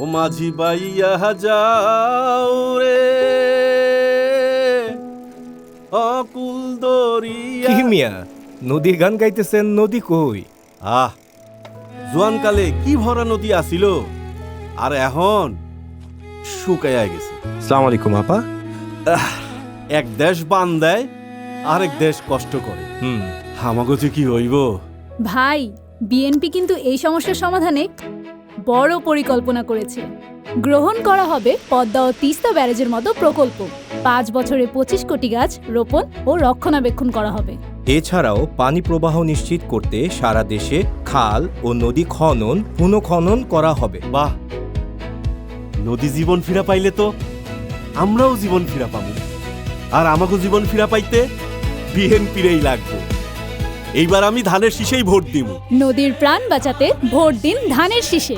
ও মাঝি বাইয়া যাও রে অকুল দরিয়া। কি মিয়া নদীর গান গাইতেছেন? নদী কই? আহ, জোয়ানকালে কি ভরা নদী আসিল, আর এখন শুকাইয়া গেছে। সালাম আলাইকুম আপা। এক দেশ বান দেয়, আরেক দেশ কষ্ট করে। আমাগো যে কি হইব। ভাই, বিএনপি কিন্তু এই সমস্যার সমাধানে বড় পরিকল্পনা করেছে। গ্রহণ করা হবে পদ্মা ও তিস্তা ব্যারেজের মতো প্রকল্প। 5 বছরে 25 কোটি গাছ রোপণ ও রক্ষণাবেক্ষণ করা হবে। এছাড়াও পানি প্রবাহ নিশ্চিত করতে সারা দেশে খাল ও নদী খনন পুনঃখনন করা হবে। বাহ, নদী জীবন ফিরা পাইলে তো আমরাও জীবন ফিরা পাবো। আর আমাকে জীবন ফিরা পাইতে বিএনপিরই লাগবে। এইবার আমি ধানের শীষেই ভোট দিব। নদীর প্রাণ বাঁচাতে ভোট দিন ধানের শীষে।